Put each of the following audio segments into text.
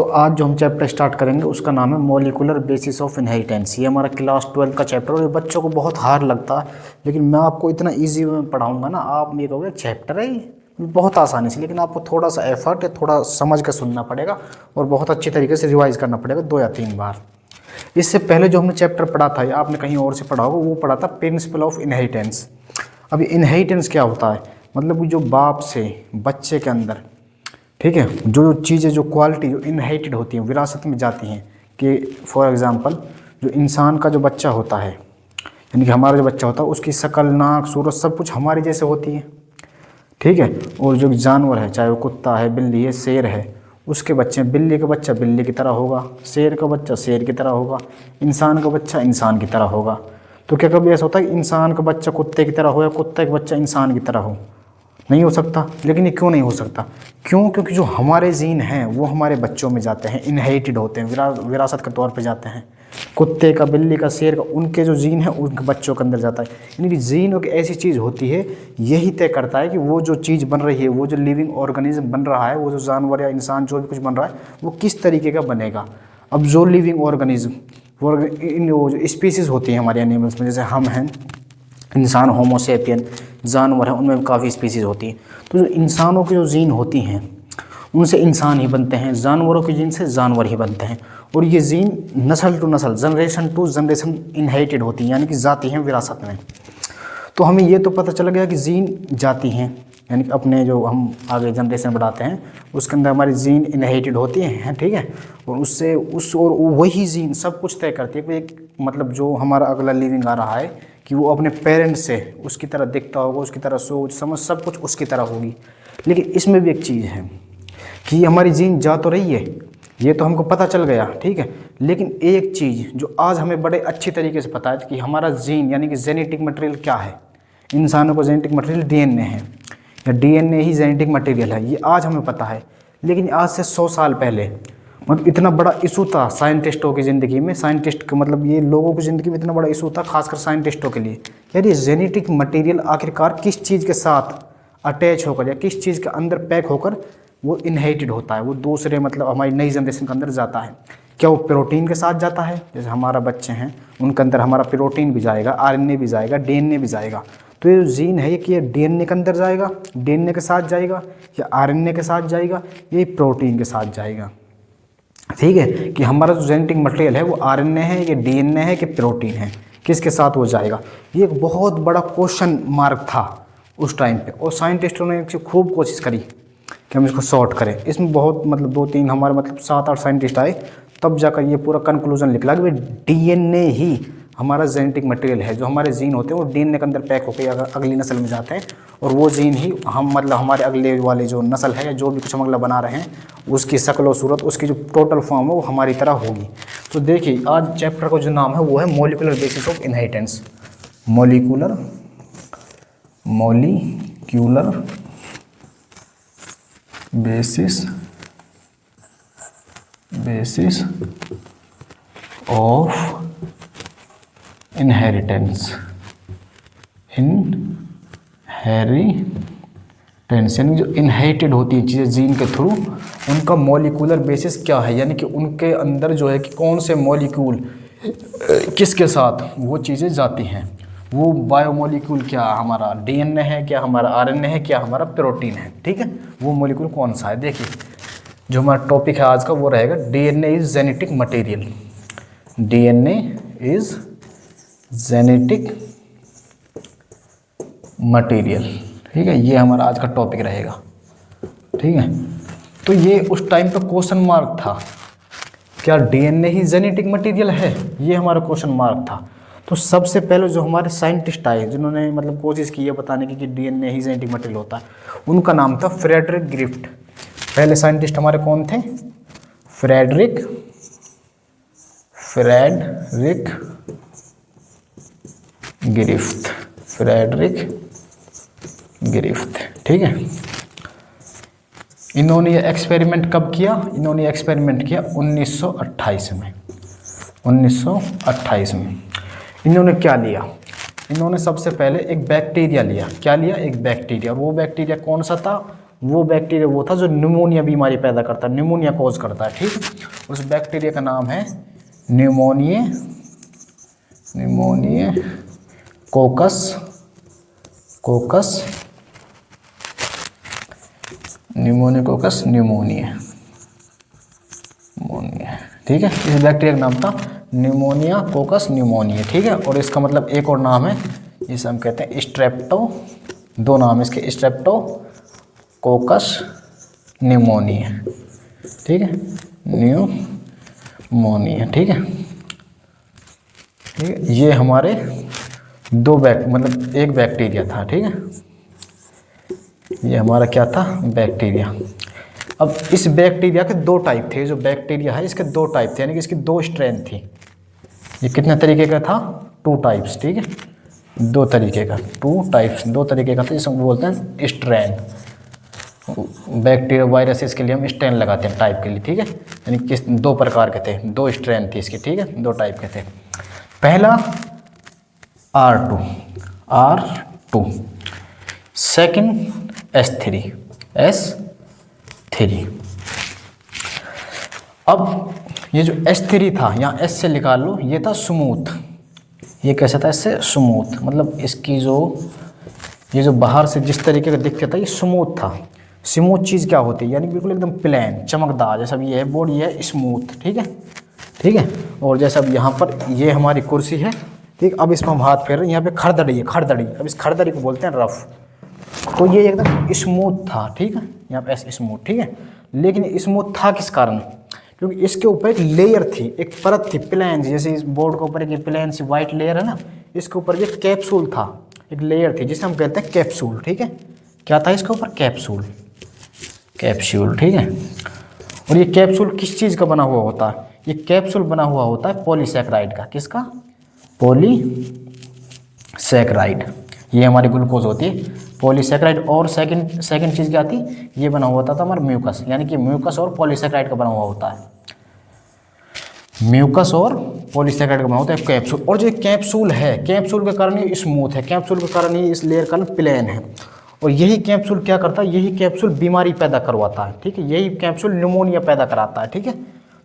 तो आज जो हम चैप्टर स्टार्ट करेंगे उसका नाम है मॉलिक्यूलर बेसिस ऑफ इनहेरिटेंस। ये हमारा क्लास 12 का चैप्टर और ये बच्चों को बहुत हार्ड लगता है, लेकिन मैं आपको इतना इजी वे में पढ़ाऊंगा ना, आप ये कहोगे चैप्टर है ये बहुत आसानी से, लेकिन आपको थोड़ा सा एफर्ट या थोड़ा समझ कर सुनना पड़ेगा और बहुत अच्छी तरीके से रिवाइज करना पड़ेगा 2 या 3 बार। इससे पहले जो हमने चैप्टर पढ़ा था या आपने कहीं और से पढ़ा होगा, वो पढ़ा था प्रिंसिपल ऑफ इनहेरिटेंस। अब इनहेरिटेंस क्या होता है, मतलब जो बाप से बच्चे के अंदर, ठीक है, जो चीज़ें, जो क्वालिटी जो इनहेरिटेड होती हैं, विरासत में जाती हैं, कि फॉर एग्जांपल जो इंसान का जो बच्चा होता है, यानी कि हमारा जो बच्चा होता है, उसकी शक्ल, नाक, सूरत सब कुछ हमारी जैसे होती है, ठीक है। और जो जानवर है, चाहे वो कुत्ता है, बिल्ली है, शेर है, उसके बच्चे, बिल्ली का बच्चा बिल्ली की तरह होगा, शेर का बच्चा शेर की तरह होगा, इंसान का बच्चा इंसान की तरह होगा। तो क्या कभी ऐसा होता है कि इंसान का बच्चा कुत्ते की तरह हो या कुत्ते का बच्चा इंसान की तरह हो? नहीं हो सकता। लेकिन ये क्यों नहीं हो सकता? क्यों? क्योंकि जो हमारे जीन हैं वो हमारे बच्चों में जाते हैं, इनहेरिटेड होते हैं, विरासत के तौर पे जाते हैं। कुत्ते का, बिल्ली का, शेर का, उनके जो जीन है उनके बच्चों के अंदर जाता है। यानी कि जीन एक ऐसी चीज़ होती है, यही तय करता है कि वो जो चीज़ बन रही है, वो जो लिविंग ऑर्गेनिज्म बन रहा है, वो जो जानवर या इंसान जो भी कुछ बन रहा है, वो किस तरीके का बनेगा। अब जो लिविंग ऑर्गेनिज्म, वो जो स्पीसीज़ होती हैं हमारे एनिमल्स में, जैसे हम हैं इंसान, होमोसेपियन, जानवर हैं, उनमें काफ़ी स्पीसीज़ होती हैं। तो जो इंसानों की जो जीन होती हैं उनसे इंसान ही बनते हैं, जानवरों के जीन से जानवर ही बनते हैं। और ये जीन नस्ल टू नस्ल, जनरेशन टू जनरेशन इनहेरिटेड होती हैं, यानी कि जाती हैं विरासत में। तो हमें ये तो पता चल गया कि जीन जाती हैं, यानी कि अपने जो हम आगे जनरेशन बढ़ाते हैं उसके अंदर हमारी जीन इनहेरिटेड होती हैं, ठीक है। और उससे और वही जीन सब कुछ तय करती है कि एक, मतलब जो हमारा अगला लिविंग आ रहा है कि वो अपने पेरेंट्स से उसकी तरह दिखता होगा, उसकी तरह सोच समझ सब कुछ उसकी तरह होगी। लेकिन इसमें भी एक चीज़ है कि हमारी जीन जा तो रही है, ये तो हमको पता चल गया, ठीक है। लेकिन एक चीज़ जो आज हमें बड़े अच्छी तरीके से पता है कि हमारा जीन यानी कि जेनेटिक मटेरियल क्या है। इंसानों को जेनेटिक मटेरियल डीएनए है, या डीएनए ही जेनेटिक मटेरियल है, ये आज हमें पता है। लेकिन आज से 100 साल पहले मतलब इतना बड़ा इशू था साइंटिस्टों की ज़िंदगी में, साइंटिस्ट के मतलब ये लोगों की ज़िंदगी में इतना बड़ा इशू था, खासकर साइंटिस्टों के लिए। यार ये जेनेटिक मटेरियल आखिरकार किस चीज़ के साथ अटैच होकर या किस चीज़ के अंदर पैक होकर वो इनहेरिटेड होता है, वो दूसरे मतलब हमारी नई जनरेशन के अंदर जाता है। क्या वो प्रोटीन के साथ जाता है? जैसे हमारा बच्चे हैं उनके अंदर हमारा प्रोटीन भी जाएगा, आरएनए भी जाएगा, डीएनए भी जाएगा। तो ये जीन है कि ये डीएनए के अंदर जाएगा, डीएनए के साथ जाएगा, या आरएनए के साथ जाएगा, ये प्रोटीन के साथ जाएगा, ठीक है। कि हमारा जो जेनेटिक मटेरियल है वो आरएनए है, ये डीएनए है कि प्रोटीन है, किसके साथ वो जाएगा? ये एक बहुत बड़ा क्वेश्चन मार्क था उस टाइम पे, और साइंटिस्टों ने खूब कोशिश करी कि हम इसको सॉर्ट करें। इसमें बहुत मतलब 2-3 हमारे मतलब 7-8 साइंटिस्ट आए, तब जाकर ये पूरा कंक्लूजन निकला कि भाई डीएनए ही हमारा जेनेटिक मटेरियल है। जो हमारे जीन होते हैं वो डीएनए के अंदर पैक होकर अगली नस्ल में जाते हैं, और वो जीन ही हम मतलब हमारे अगले वाले जो नस्ल है या जो भी कुछ हम अगला बना रहे हैं उसकी शक्ल और सूरत, उसकी जो टोटल फॉर्म है वो हमारी तरह होगी। तो देखिए आज चैप्टर का जो नाम है वो है molecular basis of inheritance. Molecular basis of inheritance. यानी जो इनहेरिटेड होती है चीज़ें जीन के थ्रू, उनका मॉलिक्यूलर बेसिस क्या है, यानी कि उनके अंदर जो है कि कौन से मॉलिक्यूल किसके साथ वो चीज़ें जाती हैं। वो बायोमॉलिक्यूल क्या हमारा डीएनए है, क्या हमारा आरएनए है, क्या हमारा प्रोटीन है, ठीक है। वो मॉलिक्यूल कौन सा है? देखिए जो हमारा टॉपिक है आज का वो रहेगा DNA is genetic material. DNA is genetic material, ठीक है। ये हमारा आज का टॉपिक रहेगा, ठीक है। तो ये उस टाइम पे क्वेश्चन मार्क था, क्या डीएनए ही जेनेटिक मटेरियल है? ये हमारा क्वेश्चन मार्क था। तो सबसे पहले जो हमारे साइंटिस्ट आए जिन्होंने मतलब कोशिश की है बताने की कि डीएनए ही जेनेटिक मटेरियल होता है, उनका नाम था फ्रेडरिक ग्रिफ्ट। पहले साइंटिस्ट हमारे कौन थे? फ्रेडरिक ग्रिफ्ट, ठीक है। इन्होंने ये एक्सपेरिमेंट कब किया? इन्होंने एक्सपेरिमेंट किया 1928 में। 1928 में इन्होंने क्या लिया? इन्होंने सबसे पहले एक बैक्टीरिया लिया। क्या लिया? एक बैक्टीरिया। वो बैक्टीरिया कौन सा था? वो बैक्टीरिया वो था जो न्यूमोनिया बीमारी पैदा करता है, न्यूमोनिया कॉज करता है। ठीक, उस बैक्टीरिया का नाम है न्यूमोनिया कोकस न्यूमोनिया। ठीक है, इस बैक्टीरिया का नाम था न्यूमोनिया कोकस न्यूमोनिया। ठीक है, और इसका मतलब एक और नाम है, इसे हम कहते हैं स्ट्रेप्टो, दो नाम है इसके, स्ट्रेप्टोकोकस न्यूमोनिया। ठीक है, न्यूमोनिया। ठीक है, ये हमारे दो मतलब एक बैक्टीरिया था। ठीक है, ये हमारा क्या था, बैक्टीरिया। अब इस बैक्टीरिया के दो टाइप थे, जो बैक्टीरिया है इसके दो टाइप थे, यानी कि इसकी दो स्ट्रेन थी। ये कितने तरीके का था, 2 टाइप्स। ठीक है, 2 तरीके का, 2 टाइप्स, 2 तरीके का था, जिसको बोलते हैं स्ट्रेन। बैक्टीरिया वायरसेस के लिए हम स्ट्रेन लगाते हैं टाइप के लिए। ठीक है, यानी किस 2 प्रकार के थे, 2 स्ट्रेन थी इसकी। ठीक है, 2 टाइप के थे। पहला R2, सेकंड S3। अब ये जो S3 था, यहाँ S से निकाल लो, ये था स्मूथ। ये कैसा था, इससे स्मूथ, मतलब इसकी ये जो बाहर से जिस तरीके का दिखता था, ये स्मूथ था। स्मूथ चीज़ क्या होती है, यानी बिल्कुल एकदम प्लेन, चमकदार। जैसा ये है बोर्ड, ये है स्मूथ। ठीक है, और जैसा अब यहाँ पर ये हमारी कुर्सी है। ठीक, अब इसमें हम हाथ फेर रहे हैं, यहाँ पे खरदड़ी है, खरदड़ी। अब इस खरदड़ी को बोलते हैं रफ। तो ये एकदम स्मूथ था। ठीक है, यहाँ पे स्मूथ। ठीक है, लेकिन स्मूथ था किस कारण, क्योंकि इसके ऊपर एक लेयर थी, एक परत थी, प्लेन। जैसे इस बोर्ड के ऊपर एक प्लेन सी वाइट लेयर है ना, इसके ऊपर ये कैप्सूल था, एक लेयर थी, जिसे हम कहते हैं कैप्सूल। ठीक है, क्या था इसके ऊपर, कैप्सूल। ठीक है, और ये कैप्सूल किस चीज़ का बना हुआ होता है, ये कैप्सूल बना हुआ होता है पॉलीसैकेराइड का। किसका, पॉलीसैकेराइड। ये हमारी ग्लूकोज होती है, पॉलीसैकेराइड। और सेकंड चीज़ क्या थी, ये बना हुआ था हमारा म्यूकस, यानी कि म्यूकस और पॉलीसैकेराइड का बना हुआ होता है। म्यूकस और पॉलीसैकेराइड का बना होता है कैप्सूल। और जो कैप्सूल है, कैप्सूल के कारण ये स्मूथ है, कैप्सूल के कारण ये इस लेयर का प्लेन है। और यही कैप्सूल क्या करता है, यही कैप्सूल बीमारी पैदा करवाता है। ठीक है, यही कैप्सूल न्यूमोनिया पैदा कराता है। ठीक है,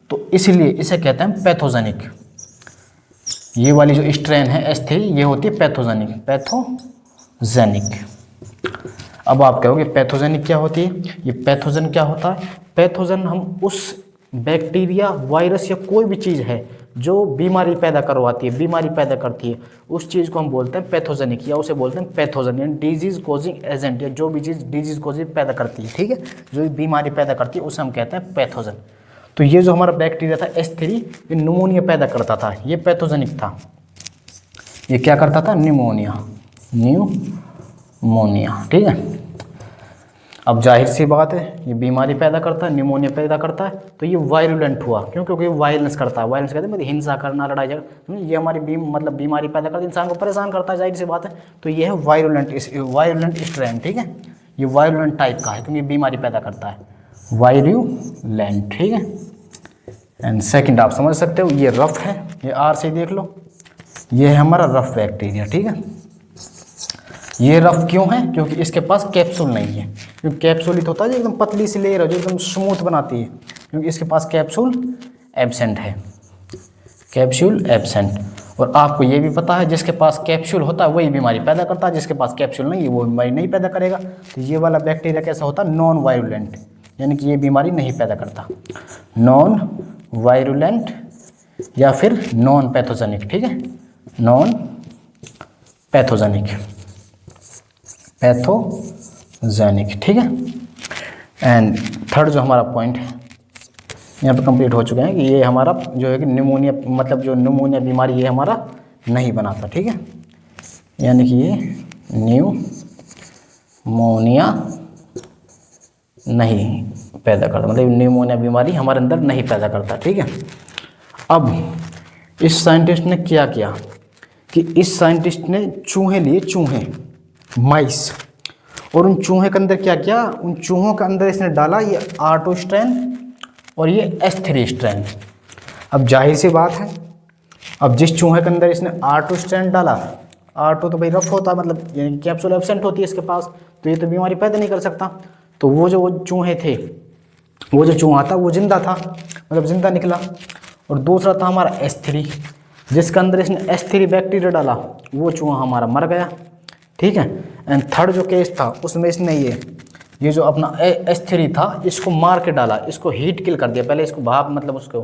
तो इसलिए इसे कहते हैं पैथोजेनिक। ये वाली जो स्ट्रेन है S3, ये होती है पैथोजेनिक। अब आप कहोगे पैथोजेनिक क्या होती है, ये पैथोजन क्या होता है, पैथोजन हम उस बैक्टीरिया, वायरस या कोई भी चीज़ है जो बीमारी पैदा करवाती है, बीमारी पैदा करती है, उस चीज़ को हम बोलते हैं पैथोजेनिक, या उसे बोलते हैं पैथोजन, यानी डिजीज कोजिंग एजेंट, या जो भी चीज़ डिजीज कोजिंग पैदा करती है। ठीक है, जो बीमारी पैदा करती है उसे हम कहते हैं पैथोजन। तो ये जो हमारा बैक्टीरिया था S3, ये न्यूमोनिया पैदा करता था, ये पैथोजेनिक था। ये क्या करता था, न्यूमोनिया। ठीक है, अब जाहिर सी बात है, ये बीमारी पैदा करता है, न्यूमोनिया पैदा करता है, तो ये वायरुलेंट हुआ। क्यों, क्योंकि वायलेंस करता है। वायलेंस कहते हैं मतलब हिंसा करना, लड़ाई झगड़ा। ये हमारी मतलब बीमारी पैदा करता है, इंसान को परेशान करता है, जाहिर सी बात है। तो ये है वायरुलेंट स्ट्रेन। ठीक है, ये वायरुलेंट टाइप का है, क्योंकि ये बीमारी पैदा करता है, वायरुलेंट। ठीक है, एंड सेकंड आप समझ सकते हो, ये रफ है, ये R से देख लो, ये है हमारा रफ बैक्टीरिया। ठीक है, ये रफ क्यों है, क्योंकि इसके पास कैप्सूल नहीं है। क्योंकि कैप्सूल ही तो होता है जो एकदम पतली सी लेयर है, जो एकदम स्मूथ बनाती है, क्योंकि इसके पास कैप्सूल एब्सेंट है, कैप्सूल एब्सेंट। और आपको ये भी पता है, जिसके पास कैप्सूल होता है वही बीमारी पैदा करता है, जिसके पास कैप्सूल नहीं है वो बीमारी नहीं पैदा करेगा। तो ये वाला बैक्टीरिया कैसा होता है, नॉन वायरुलेंट, यानी कि ये बीमारी नहीं पैदा करता, नॉन वायरुलेंट या फिर नॉन पैथोजेनिक। ठीक है, नॉन पैथोजेनिक। ठीक है, एंड थर्ड जो हमारा पॉइंट है यहाँ पे कंप्लीट हो चुके हैं कि ये हमारा जो है कि न्यूमोनिया, मतलब जो न्यूमोनिया बीमारी ये हमारा नहीं बनाता। ठीक है, यानी कि ये न्यूमोनिया नहीं पैदा करता, मतलब न्यूमोनिया बीमारी हमारे अंदर नहीं पैदा करता। ठीक है, अब इस साइंटिस्ट ने क्या किया कि इस साइंटिस्ट ने चूहे लिए, चूहे, माइस, और उन चूहे के अंदर क्या किया, उन चूहों के अंदर इसने डाला ये R2 स्ट्रेन और ये S3 स्ट्रेन। अब जाहिर सी बात है, अब जिस चूहे के अंदर इसने R2 स्ट्रेन डाला, R2 तो भाई रफ होता है, मतलब यानी कैप्सूल एब्सेंट होती है इसके पास, तो ये तो बीमारी पैदा नहीं कर सकता। तो वो जो चूहे थे, वो जो चूहा था वो जिंदा था, मतलब जिंदा निकला। और दूसरा था हमारा S3, जिसके अंदर इसने S3 बैक्टीरिया डाला, वो चूहा हमारा मर गया, ठीक है। एंड थर्ड जो केस था उसमें इसने ये जो अपना S3 था इसको मार के डाला, इसको हीट किल कर दिया। पहले इसको भाप मतलब उसको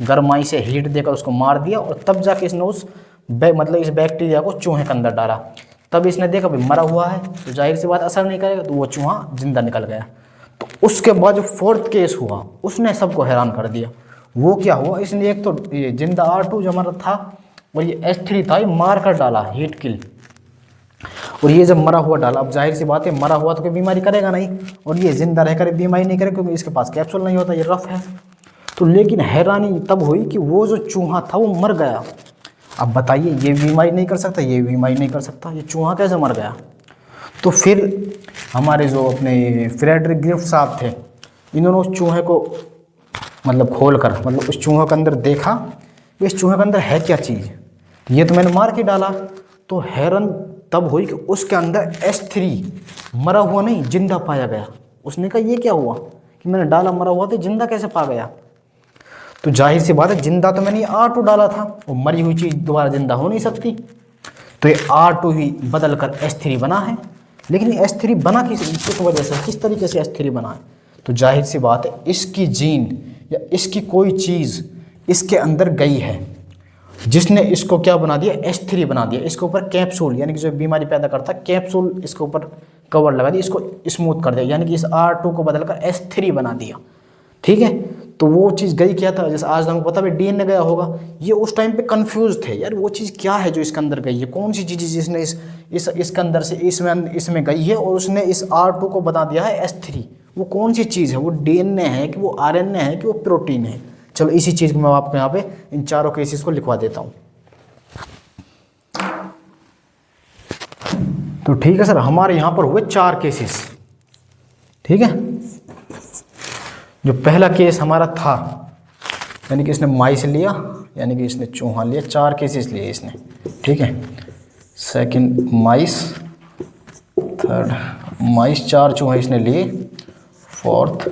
गर्माई से हीट देकर उसको मार दिया, और तब जाके इसने उस मतलब इस बैक्टीरिया को चूहे के अंदर डाला। तब इसने देखा भाई मरा हुआ है तो जाहिर सी बात असर नहीं करेगा, तो वो चूहा जिंदा निकल गया। तो उसके बाद जो फोर्थ केस हुआ उसने सबको हैरान कर दिया। वो क्या हुआ, इसने एक तो ये जिंदा R2 जो हमारा था और ये S3 था, ये मार कर डाला हीट किल। और ये जब मरा हुआ डाला, अब जाहिर सी बात है मरा हुआ तो कोई बीमारी करेगा नहीं, और ये जिंदा रहकर बीमारी नहीं करेगा क्योंकि इसके पास कैप्सूल नहीं होता, ये रफ है। तो लेकिन हैरानी तब हुई कि वो जो चूहा था वो मर गया। अब बताइए, ये बीमारी नहीं कर सकता, ये बीमारी नहीं कर सकता, ये चूहा कैसे मर गया? तो फिर हमारे जो अपने फ्रेडरिक ग्रिफ्ट साहब थे, इन्होंने उस चूहे को मतलब खोल कर, मतलब उस चूहे के अंदर देखा कि इस चूहे के अंदर है क्या चीज़, ये तो मैंने मार के डाला। तो हैरान तब हुई कि उसके अंदर S3 मरा हुआ नहीं जिंदा पाया गया। उसने कहा ये क्या हुआ कि मैंने डाला मरा हुआ तो जिंदा कैसे पा गया? तो जाहिर सी बात है, जिंदा तो मैंने R2 डाला था, वो मरी हुई चीज़ दोबारा जिंदा हो नहीं सकती, तो ये R2 ही बदल कर S3 बना है। लेकिन ये S3 बना किस वजह से, किस तरीके से S3 बना है? तो जाहिर सी बात है, इसकी जीन या इसकी कोई चीज़ इसके अंदर गई है जिसने इसको क्या बना दिया, S3 बना दिया। इसके ऊपर कैप्सूल यानी कि जो बीमारी पैदा करता है कैप्सूल इसके ऊपर कवर लगा दिया, इसको स्मूथ कर दिया, यानी कि इस R2 को बदलकर S3 बना दिया, ठीक है। तो वो चीज़ गई क्या था, जैसे आज हमको पता है DNA गया होगा, ये उस टाइम पे कंफ्यूज थे यार वो चीज़ क्या है जो इसके अंदर गई है, कौन सी चीज़ जिसने इसके अंदर से इसमें गई है और उसने इस R2 को बना दिया है S3। वो कौन सी चीज़ है, वो DNA है कि वो RNA है कि वो प्रोटीन है? चलो इसी चीज़ को मैं आपको यहाँ पे इन चारों केसेस को लिखवा देता हूँ। तो ठीक है सर, हमारे यहाँ पर हुए 4 केसेस, ठीक है। जो पहला केस हमारा था यानी कि इसने माइस लिया, यानी कि इसने चूहा लिया, 4 केसेस लिए इसने, ठीक है। सेकंड माइस, थर्ड माइस, 4 चूहे इसने लिए, फोर्थ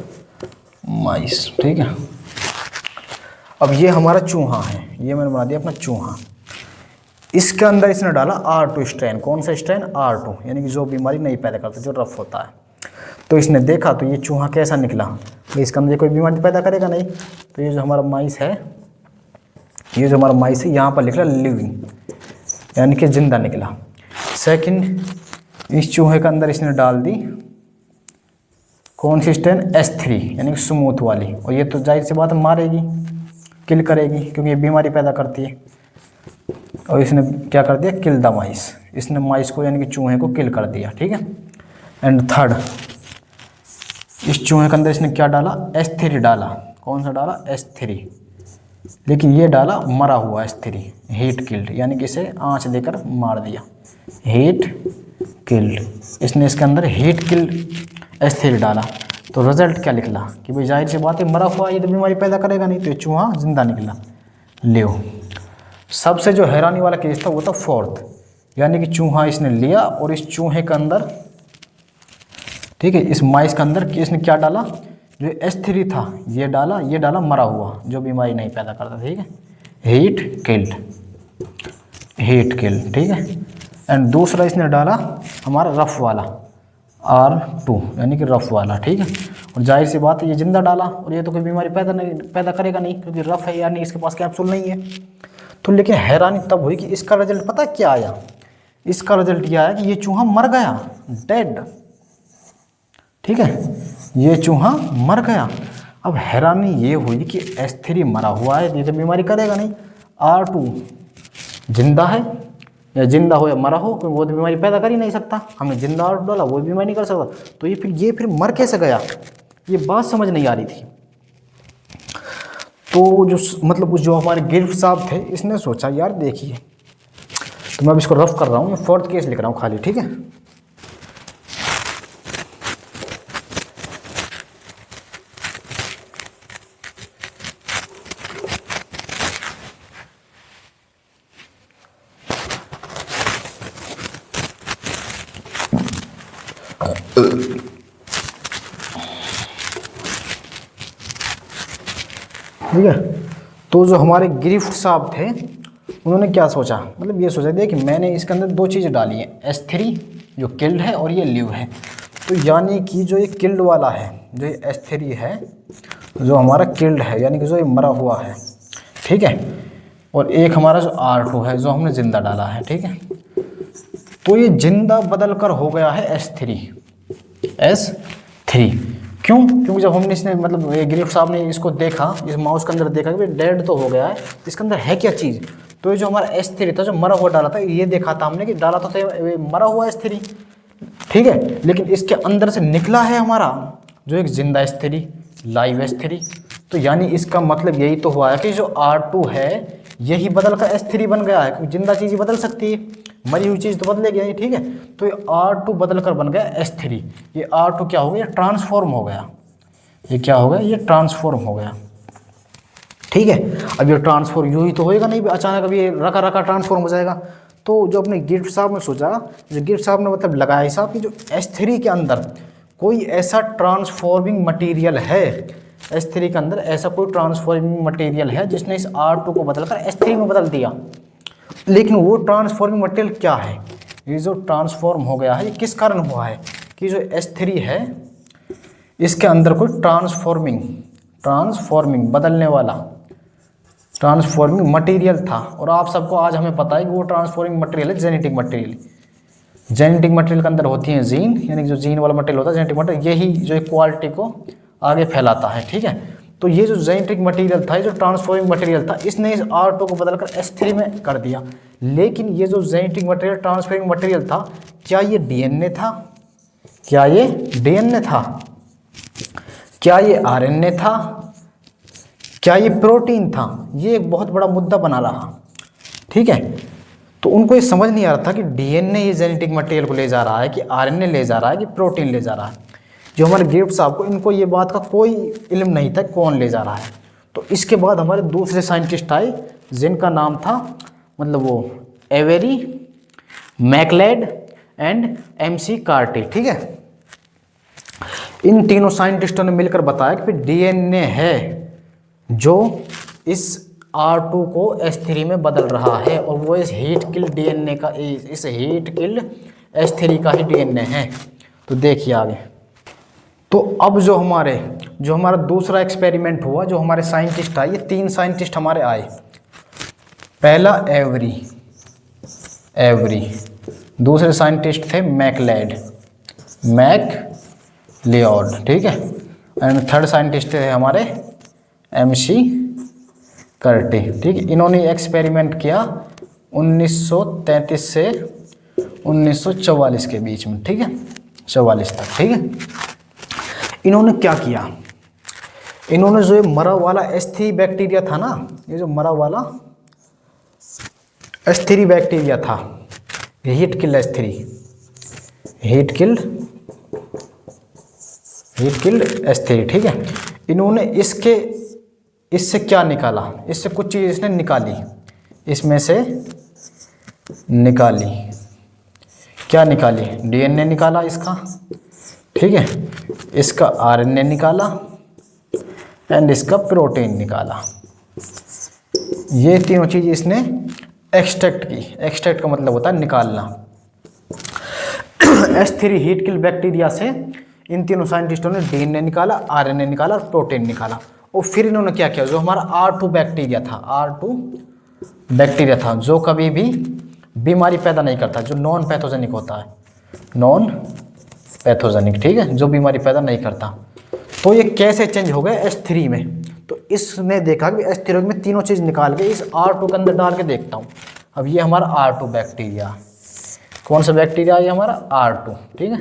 माइस, ठीक है। अब ये हमारा चूहा है, ये मैंने बना दिया अपना चूहा। इसके अंदर इसने डाला R2 स्ट्रेन, कौन सा स्ट्रेन, R2, यानी कि जो बीमारी नहीं पैदा करता, जो रफ होता है। तो इसने देखा तो ये चूहा कैसा निकला, भाई इसके अंदर कोई बीमारी पैदा करेगा नहीं। तो ये जो हमारा माइस है, ये जो हमारा माइस है यहाँ पर लिखा लिविंग, यानी कि जिंदा निकला। सेकंड, इस चूहे के अंदर इसने डाल दी कौन सी स्ट्रेन, S3, यानी कि स्मूथ वाली, और ये तो जाहिर सी बात है मारेगी, किल करेगी क्योंकि ये बीमारी पैदा करती है। और इसने क्या कर दिया, किल द माइस, इसने माइस को यानी कि चूहे को किल कर दिया, ठीक है। एंड थर्ड, इस चूहे के अंदर इसने क्या डाला, S3 डाला, कौन सा डाला, S3, लेकिन ये डाला मरा हुआ S3, हीट किल्ड, यानी कि इसे आंच देकर मार दिया, हीट किल्ड। इसने इसके अंदर हीट किल्ड S3 डाला। तो रिजल्ट क्या निकला कि भाई जाहिर सी बात है मरा हुआ ये तो बीमारी पैदा करेगा नहीं, तो ये चूहा जिंदा निकला। ले सबसे जो हैरानी वाला केस था वो था फोर्थ, यानी कि चूहा इसने लिया और इस चूहे के अंदर, ठीक है, इस माइस के अंदर इसने क्या डाला, जो S3 था ये डाला मरा हुआ जो बीमारी नहीं पैदा करता, ठीक है, हीट किल्ड, ठीक है। एंड दूसरा इसने डाला हमारा रफ वाला R2, यानी कि रफ वाला, ठीक है। और जाहिर सी बात है ये जिंदा डाला और ये तो कोई बीमारी पैदा करेगा नहीं क्योंकि रफ है, यानी इसके पास कैप्सूल नहीं है। तो लेकिन हैरानी तब हुई कि इसका रिजल्ट पता क्या आया, इसका रिजल्ट यह आया कि ये चूहा मर गया, डेड, ठीक है, ये चूहा मर गया। अब हैरानी ये हुई कि S3 मरा हुआ है, ये तो बीमारी करेगा नहीं, R2 जिंदा है, या जिंदा हो या मरा हो, क्योंकि वो तो बीमारी पैदा कर ही नहीं सकता, हमने जिंदा R2 डाला वो बीमारी नहीं कर सकता। तो ये फिर मर कैसे गया, ये बात समझ नहीं आ रही थी। तो जो मतलब जो हमारे गिरफ्ट साहब थे, इसने सोचा यार देखिए, तो मैं अब इसको रफ कर रहा हूँ, मैं फोर्थ केस लिख रहा हूँ खाली, ठीक है। ठीक है। तो जो हमारे गिरिफ्ट साहब थे उन्होंने क्या सोचा, मतलब ये सोचा देखिए मैंने इसके अंदर दो चीज़ें डाली हैं, S3 जो किल्ड है और ये लिव है, तो यानी कि जो ये किल्ड वाला है, जो ये S3 है, जो हमारा किल्ड है यानी कि जो ये मरा हुआ है, ठीक है, और एक हमारा जो R2 है जो हमने जिंदा डाला है, ठीक है। तो ये जिंदा बदल कर हो गया है S3। क्यों? क्योंकि जब हमने इसने मतलब ये गिरिफ्ट साहब ने इसको देखा, इस माउस के अंदर देखा कि डेड तो हो गया है, इसके अंदर है क्या चीज़, तो ये जो हमारा S3 था जो मरा हुआ डाला था, ये देखा था हमने कि डाला तो ये मरा हुआ S3, ठीक है, लेकिन इसके अंदर से निकला है हमारा जो एक जिंदा S3, लाइव S3। तो यानी इसका मतलब यही तो हुआ है कि जो R2 है यही बदल कर S3 बन गया है, क्योंकि जिंदा चीज़ ही बदल सकती है, मरी हुई चीज़ तो बदलेगी नहीं, ठीक है। तो ये R2 बदल कर बन गया S3, ये R2 क्या हो गया, ट्रांसफॉर्म हो गया, ये क्या हो गया, ये ट्रांसफॉर्म हो गया, ठीक है। अब ये ट्रांसफॉर्म यूँ ही तो होएगा नहीं अचानक, अब ये रखा रखा ट्रांसफॉर्म हो जाएगा। तो जो अपने गिफ्ट साहब ने सोचा, जो गिफ्ट साहब ने मतलब लगाया हिसाब कि जो S3 के अंदर कोई ऐसा ट्रांसफॉर्मिंग मटेरियल है, S3 के अंदर ऐसा कोई ट्रांसफॉर्मिंग मटेरियल है जिसने इस R2 को बदलकर S3 में बदल दिया। लेकिन वो ट्रांसफॉर्मिंग मटेरियल क्या है, ये जो ट्रांसफॉर्म हो गया है ये किस कारण हुआ है कि जो S3 है इसके अंदर कोई ट्रांसफॉर्मिंग बदलने वाला ट्रांसफॉर्मिंग मटेरियल था। और आप सबको आज हमें पता है कि वो ट्रांसफॉर्मिंग मटेरियल है जेनेटिक मटेरियल। जेनेटिक मटेरियल के अंदर होती है जीन, यानी कि जो जीन वाला मटेरियल होता है जेनेटिक मटेरियल, यही जो इक्वालिटी को आगे फैलाता है, ठीक है। तो ये जो जेनेटिक मटेरियल था, ये जो ट्रांसफॉर्मिंग मटेरियल था, इसने इस R2 को बदलकर S3 में कर दिया। लेकिन ये जो जेनेटिक मटेरियल ट्रांसफॉर्मिंग मटेरियल था, क्या ये DNA था, क्या ये DNA था, क्या ये RNA था, क्या ये प्रोटीन था, ये एक बहुत बड़ा मुद्दा बना रहा, ठीक है। तो उनको ये समझ नहीं आ रहा था कि DNA ये जेनेटिक मटेरियल को ले जा रहा है, कि RNA ले जा रहा है, कि प्रोटीन ले जा रहा है। जो हमारे गिफ्ट साहब को, इनको ये बात का कोई इल्म नहीं था कौन ले जा रहा है। तो इसके बाद हमारे दूसरे साइंटिस्ट आए जिनका नाम था मतलब वो एवेरी, मैकलेड एंड MC कार्टी, ठीक है। इन तीनों साइंटिस्टों ने मिलकर बताया कि DNA है जो इस R2 को S3 में बदल रहा है, और वो इस हीट किल्ड DNA का, इस हीट किल्ड S3 का ही DNA है। तो देखिए आगे। तो अब जो हमारा दूसरा एक्सपेरिमेंट हुआ, जो हमारे साइंटिस्ट आए, ये 3 साइंटिस्ट हमारे आए। पहला एवरी, दूसरे साइंटिस्ट थे मैकलेड, मैकलियोड, ठीक है, एंड थर्ड साइंटिस्ट थे हमारे MC कार्टी, ठीक है। इन्होंने एक्सपेरिमेंट किया 1933 से 1944 के बीच में, ठीक है, 44 तक, ठीक है। इन्होंने क्या किया, इन्होंने जो ये मरा वाला S3 बैक्टीरिया था ना, ये जो मरा वाला S3 बैक्टीरिया था, heat killed S3, heat killed S3, ठीक है। इन्होंने इससे क्या निकाला, इससे कुछ चीज़ इसने निकाली, इसमें से निकाली, क्या निकाली, DNA निकाला इसका, ठीक है, इसका RNA निकाला एंड इसका प्रोटीन निकाला। ये तीनों चीज़ इसने एक्सट्रैक्ट की। एक्सट्रैक्ट का मतलब होता है निकालना। S3 हीट किल्ड बैक्टीरिया से इन तीनों साइंटिस्टों ने DNA निकाला, RNA निकाला और प्रोटीन निकाला। और फिर इन्होंने क्या किया, जो हमारा R2 बैक्टीरिया था, जो कभी भी बीमारी पैदा नहीं करता, जो नॉन पैथोजेनिक होता है, नॉन पैथोजेनिक, ठीक है, जो बीमारी पैदा नहीं करता। तो ये कैसे चेंज हो गया S3 में, तो इसने देखा कि S3 में तीनों चीज़ निकाल के इस R2 के अंदर डाल के देखता हूँ। अब ये हमारा R2 बैक्टीरिया, कौन सा बैक्टीरिया है, हमारा R2, ठीक है।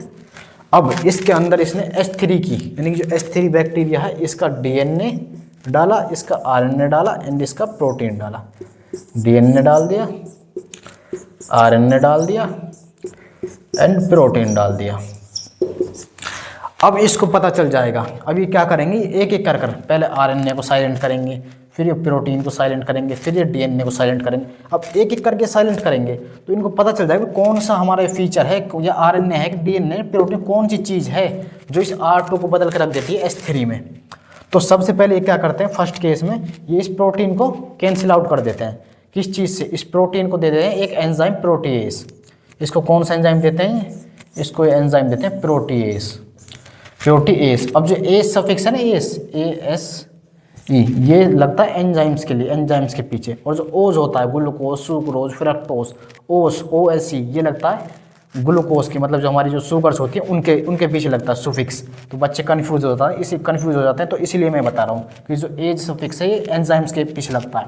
अब इसके अंदर इसने S3 की, यानी कि जो S3 बैक्टीरिया है, इसका DNA डाला, इसका RNA डाला एंड इसका प्रोटीन डाला। DNA डाल दिया, RNA डाल दिया एंड प्रोटीन डाल दिया। अब इसको पता चल जाएगा। अभी क्या करेंगे, एक एक कर पहले RNA को साइलेंट करेंगे, फिर ये प्रोटीन को साइलेंट करेंगे, फिर ये DNA को साइलेंट करेंगे। अब एक एक करके साइलेंट करेंगे तो इनको पता चल जाएगा कौन सा हमारा फीचर है, या RNA है कि DNA, प्रोटीन, कौन सी चीज़ है जो इस R2 को बदल कर रख देती है S3 में। तो सबसे पहले ये क्या करते हैं, फर्स्ट केस में ये इस प्रोटीन को कैंसिल आउट कर देते हैं। किस चीज़ से? इस प्रोटीन को दे देते हैं एक एंजाइम प्रोटीएस। इसको कौन सा एंजाइम देते हैं? इसको एंजाइम देते हैं प्रोटीएस, प्रोटीएस। अब जो एस सफिक्स है ना, एस, ए एस ई, ये लगता है एंजाइम्स के लिए, एंजाइम्स के पीछे। और जो ओज होता है, ग्लूकोज, सुक्रोज, फ्रक्टोज, ओस, ओ एस ई, ये लगता है ग्लूकोज की, मतलब जो हमारी जो शुगर्स होती है उनके पीछे लगता है सुफिक्स। तो बच्चे कंफ्यूज होता है, इसी कंफ्यूज हो जाते हैं। तो इसीलिए मैं बता रहा हूँ कि जो एज सफिक्स है ये एंजाइम्स के पीछे लगता है।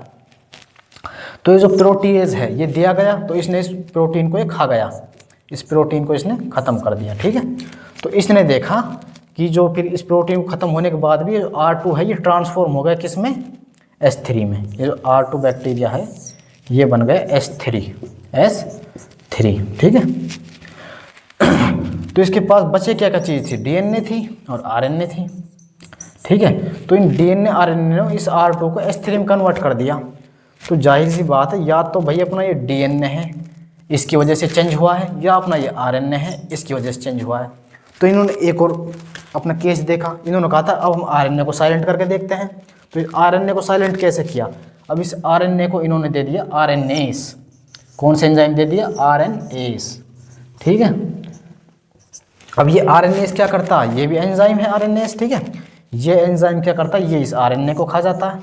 तो ये जो प्रोटीएज है ये दिया गया, तो इसने इस प्रोटीन को ये खा गया, इस प्रोटीन को इसने ख़त्म कर दिया। ठीक है, तो इसने देखा कि जो फिर इस प्रोटीन को ख़त्म होने के बाद भी R2 है ये ट्रांसफॉर्म हो गया किस में? S3 में। ये जो R2 बैक्टीरिया है ये बन गया S3। ठीक है। तो इसके पास बचे क्या क्या चीज़ थी? DNA थी और RNA थी। ठीक है, तो इन DNA RNA ने इस R2 को S3 में कन्वर्ट कर दिया। तो जाहिर सी बात है, या तो भाई अपना ये DNA है इसकी वजह से चेंज हुआ है, या अपना ये RNA है इसकी वजह से चेंज हुआ है। तो इन्होंने एक और अपना केस देखा, इन्होंने कहा था अब हम RNA को साइलेंट करके देखते हैं। तो इस RNA को साइलेंट कैसे किया? अब इस RNA को इन्होंने दे दिया RNase। कौन सा एंजाइम दे दिया? RNase। ठीक है, अब ये RNase क्या करता है? ये भी एंजाइम है RNase। ठीक है, ये एंजाइम क्या करता है? ये इस RNA को खा जाता है।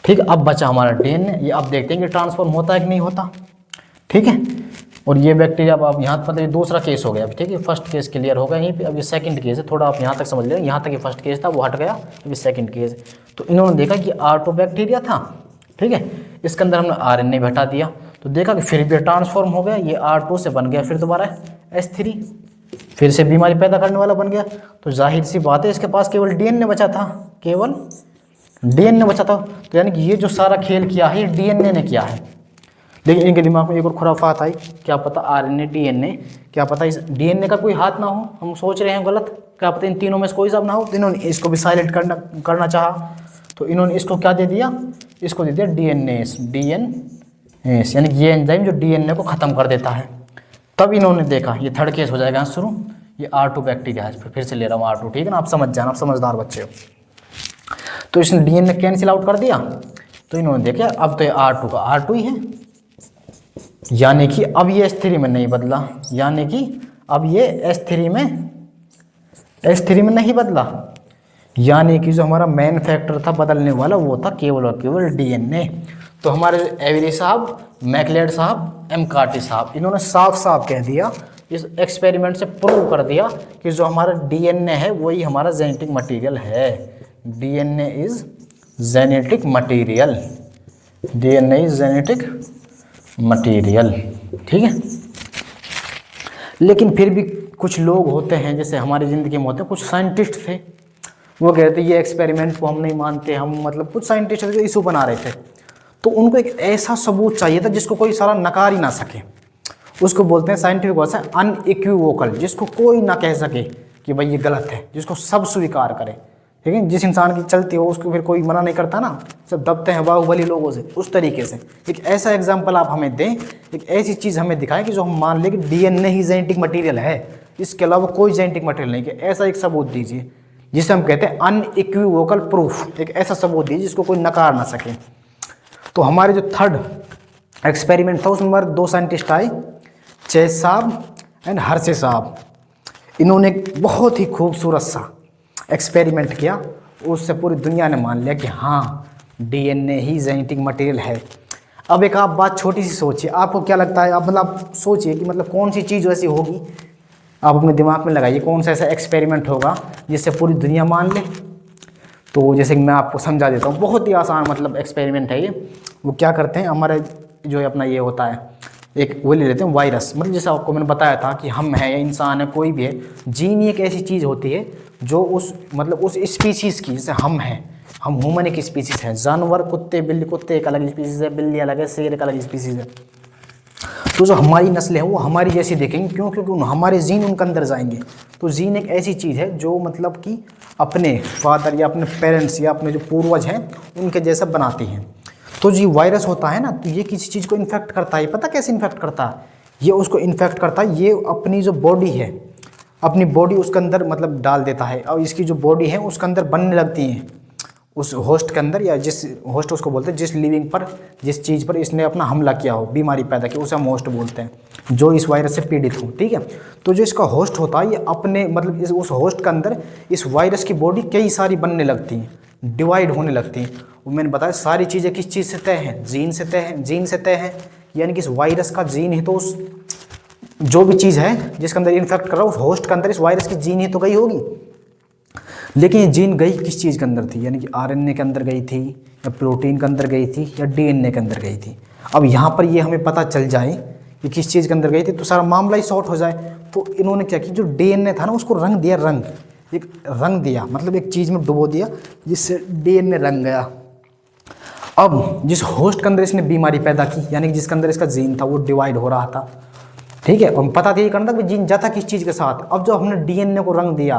ठीक है, अब बचा हमारा DNA। ये अब देखते हैं कि ट्रांसफॉर्म होता है कि नहीं होता। ठीक है, और ये बैक्टीरिया अब यहाँ मतलब ये दूसरा केस हो गया। ठीक है, फर्स्ट केस क्लियर हो गया यहीं पे। अब ये सेकंड केस है, थोड़ा आप यहाँ तक समझ लें। यहाँ तक ये फर्स्ट केस था वो हट गया, अब ये सेकंड केस है। तो इन्होंने देखा कि R2 बैक्टीरिया था। ठीक है, इसके अंदर हमने RNA भी हटा दिया, तो देखा कि फिर भी ट्रांसफॉर्म हो गया। ये R2 से बन गया फिर दोबारा S3, फिर से बीमारी पैदा करने वाला बन गया। तो जाहिर सी बात है इसके पास केवल DNA बचा था, केवल DNA बचा था। तो यानी कि ये जो सारा खेल किया है ये DNA ने किया है। लेकिन इनके दिमाग में एक और खुराफात आई, क्या पता RNA DNA, क्या पता इस DNA का कोई हाथ ना हो। हम सोच रहे हैं गलत, क्या पता इन तीनों में से कोई सब ना हो। तो इन्होंने इसको भी साइलेंट करना चाहा, तो इन्होंने इसको क्या दे दिया? इसको दे दिया DNase, यानी कि ये एंजाइम जो DNA को ख़त्म कर देता है। तब इन्होंने देखा, ये थर्ड केस हो जाएगा यहाँ शुरू। ये R2 बैक्टीरिया है, फिर से ले रहा हूँ R2। ठीक है ना, आप समझ जाना, आप समझदार बच्चे हो। तो इसने DNA कैंसिल आउट कर दिया, तो इन्होंने देखा अब तो ये R2 का R2 ही है, यानी कि अब ये S3 में नहीं बदला, यानी कि अब ये S3 में नहीं बदला। यानी कि जो हमारा मेन फैक्टर था बदलने वाला वो था केवल और केवल DNA। तो हमारे एवरी साहब, मैकलेड साहब, एम कार्टी साहब, इन्होंने साफ साफ कह दिया, इस एक्सपेरिमेंट से प्रूव कर दिया कि जो हमारा DNA है वही हमारा जेनेटिक मटेरियल है। DNA is genetic material, DNA is genetic material. ठीक है, लेकिन फिर भी कुछ लोग होते हैं, जैसे हमारी ज़िंदगी में होते हैं कुछ साइंटिस्ट थे, वो कहते हैं ये एक्सपेरिमेंट को हम नहीं मानते, हम मतलब कुछ साइंटिस्ट जो इशू बना रहे थे। तो उनको एक ऐसा सबूत चाहिए था जिसको कोई सारा नकार ही ना सके। उसको बोलते हैं साइंटिफिक भाषा में अनइक्विवोकल, जिसको कोई ना कह सके कि भाई ये गलत है, जिसको सब स्वीकार करे। ठीक है, जिस इंसान की चलती हो उसको फिर कोई मना नहीं करता ना, सब दबते हैं बाहुबली लोगों से, उस तरीके से। एक ऐसा एग्जाम्पल आप हमें दें, एक ऐसी चीज़ हमें दिखाएं कि जो हम मान लें कि DNA ही जेनेटिक मटेरियल है, इसके अलावा कोई जेनेटिक मटेरियल नहीं, कि ऐसा एक सबूत दीजिए जिसे हम कहते हैं अनइक्विवोकल प्रूफ। एक ऐसा सबूत दीजिए जिसको कोई नकार ना सके। तो हमारे जो थर्ड एक्सपेरिमेंट था उसमें हमारे दो साइंटिस्ट आए, चेस साहब एंड हर्षे साहब। इन्होंने एक बहुत ही खूबसूरत सा एक्सपेरिमेंट किया, उससे पूरी दुनिया ने मान लिया कि हाँ DNA ही जेनेटिक मटेरियल है। अब एक आप बात छोटी सी सोचिए, आपको क्या लगता है? आप मतलब सोचिए कि मतलब कौन सी चीज़ ऐसी होगी, आप अपने दिमाग में लगाइए कौन सा ऐसा एक्सपेरिमेंट होगा जिससे पूरी दुनिया मान ले। तो जैसे कि मैं आपको समझा देता हूँ, बहुत ही आसान मतलब एक्सपेरिमेंट है ये। वो क्या करते हैं, हमारे जो है अपना ये होता है एक वो ले लेते हैं वायरस, मतलब जैसे आपको मैंने बताया था कि हम हैं या इंसान है कोई भी है, जीन एक ऐसी चीज़ होती है जो उस मतलब उस स्पीसीज़ की, जैसे हम हैं, हम ह्यूमन एक स्पीसीज़ है, जानवर कुत्ते बिल्ली, कुत्ते एक अलग स्पीसीज़ है, बिल्ली अलग है, शेर एक अलग स्पीसीज़ है। तो जो हमारी नस्लें हैं वो हमारी जैसी देखेंगे, क्यों? क्योंकि हमारे जीन उनके अंदर जाएंगे। तो जीन एक ऐसी चीज़ है जो मतलब कि अपने फादर या अपने पेरेंट्स या अपने जो पूर्वज हैं उनके जैसा बनाती हैं। तो जो वायरस होता है ना, तो ये किसी चीज़ को इन्फेक्ट करता है। पता कैसे इन्फेक्ट करता है? ये उसको इन्फेक्ट करता है, ये अपनी जो बॉडी है, अपनी बॉडी उसके अंदर मतलब डाल देता है, और इसकी जो बॉडी है उसके अंदर बनने लगती है उस होस्ट के अंदर, या जिस होस्ट उसको बोलते हैं जिस लिविंग पर, जिस चीज़ पर इसने अपना हमला किया हो, बीमारी पैदा की, उसे हम होस्ट बोलते हैं, जो इस वायरस से पीड़ित हो। ठीक है, तो जो इसका होस्ट होता है ये अपने मतलब उस होस्ट के अंदर इस वायरस की बॉडी कई सारी बनने लगती हैं, डिवाइड होने लगती हैं। वो मैंने बताया सारी चीज़ें किस चीज़ से तय हैं, जीन से तय हैं, जीन से तय है, यानी कि इस वायरस का जीन ही तो उस जो भी चीज़ है जिसके अंदर इन्फेक्ट कर रहा है उस होस्ट के अंदर इस वायरस की जीन ही तो गई होगी। लेकिन ये जीन गई किस चीज़ के अंदर थी, यानी कि आरएनए के अंदर गई थी, या प्रोटीन के अंदर गई थी, या डीएनए के अंदर गई थी। अब यहाँ पर ये हमें पता चल जाए कि किस चीज़ के अंदर गई थी तो सारा मामला ही सॉर्ट हो जाए। तो इन्होंने क्या किया, जो डीएनए था ना उसको रंग दिया, रंग, एक रंग दिया, मतलब एक चीज़ में डुबो दिया जिससे डीएनए रंग गया। अब जिस होस्ट के अंदर इसने बीमारी पैदा की, यानी कि जिसके अंदर इसका जीन था वो डिवाइड हो रहा था। ठीक है, और पता था ये करना था कि जीन जाता किस चीज़ के साथ। अब जब हमने डीएनए को रंग दिया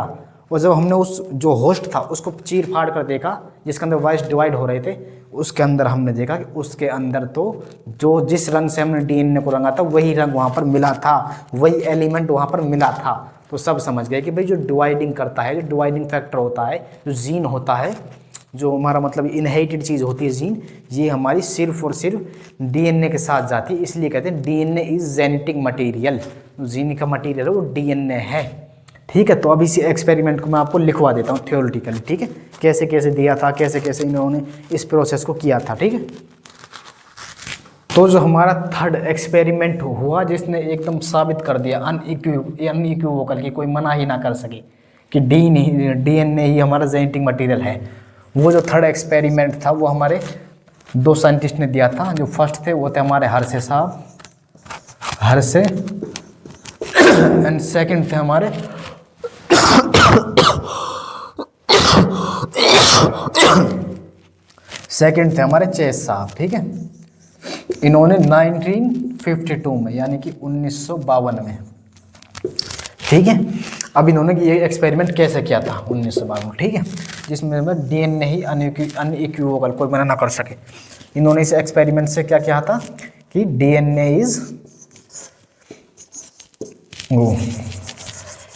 और जब हमने उस जो होस्ट था उसको चीर फाड़ कर देखा जिसके अंदर वायरस डिवाइड हो रहे थे, उसके अंदर हमने देखा कि उसके अंदर तो जो जिस रंग से हमने डीएनए को रंगा था वही रंग वहाँ पर मिला था, वही एलिमेंट वहाँ पर मिला था। तो सब समझ गए कि भाई जो डिवाइडिंग करता है, जो डिवाइडिंग फैक्टर होता है, जो जीन होता है, जो हमारा मतलब इनहेरिटेड चीज़ होती है जीन, ये हमारी सिर्फ और सिर्फ डीएनए के साथ जाती है। इसलिए कहते हैं DNA is genetic material, gene का मटेरियल है वो डीएनए है। ठीक है, तो अब इसी एक्सपेरिमेंट को मैं आपको लिखवा देता हूँ थ्योरेटिकली। ठीक है, कैसे कैसे दिया था, कैसे कैसे इन्होंने इस प्रोसेस को किया था। ठीक है, तो जो हमारा थर्ड एक्सपेरिमेंट हुआ जिसने एकदम साबित कर दिया अनइक्विवोकल कि कोई मना ही ना कर सके कि डीएनए ही हमारा जेनेटिक मटेरियल है, वो जो थर्ड एक्सपेरिमेंट था वो हमारे दो साइंटिस्ट ने दिया था। जो फर्स्ट थे वो थे हमारे हर्षे साहब, हर्षे, एंड सेकंड थे हमारे चेस साहब। ठीक है, इन्होंने 1952 में यानी कि 1952 में, ठीक है, अब इन्होंने ये एक्सपेरिमेंट कैसे किया था 1952, ठीक है, जिसमें डीएनए ही अनइक्विवोकल, कोई मना ना कर सके। इन्होंने इस एक्सपेरिमेंट से क्या किया था कि डीएनए इज,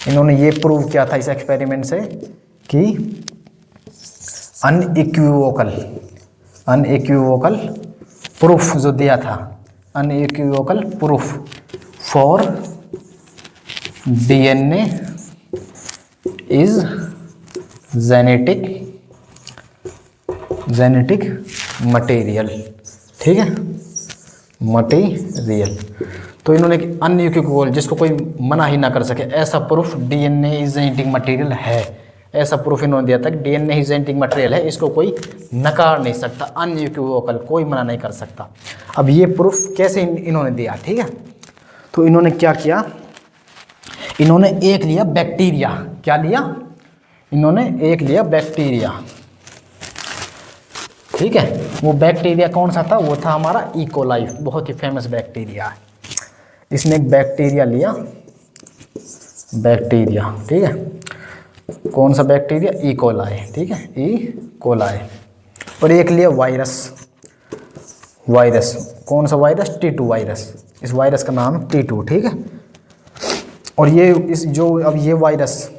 इन्होंने ये प्रूव किया था इस एक्सपेरिमेंट से कि अनइक्विवोकल प्रूफ जो दिया था, unequivocal proof for DNA is genetic material. ठीक है, मटेरियल। तो इन्होंने अनइक्विवोकल, जिसको कोई मना ही ना कर सके, ऐसा proof DNA is genetic material है, ऐसा प्रूफ इन्होंने दिया था कि डीएनए ही जेनेटिक मटेरियल है, इसको कोई नकार नहीं सकता, अनइक्विवोकल, कोई मना नहीं कर सकता। अब ये प्रूफ कैसे इन्होंने दिया, ठीक है, तो इन्होंने क्या किया, इन्होंने एक लिया बैक्टीरिया, क्या लिया, इन्होंने एक लिया बैक्टीरिया। ठीक है, वो बैक्टीरिया कौन सा था, वो था हमारा इकोलाई, बहुत ही फेमस बैक्टीरिया है। इसने एक बैक्टीरिया लिया, बैक्टीरिया, ठीक है, कौन सा बैक्टीरिया, इकोलाई, ठीक है, इकोलाई। और एक लिया वायरस, वायरस कौन सा वायरस, T2 वायरस, इस वायरस का नाम T2, ठीक है। और ये इस जो अब ये वायरस,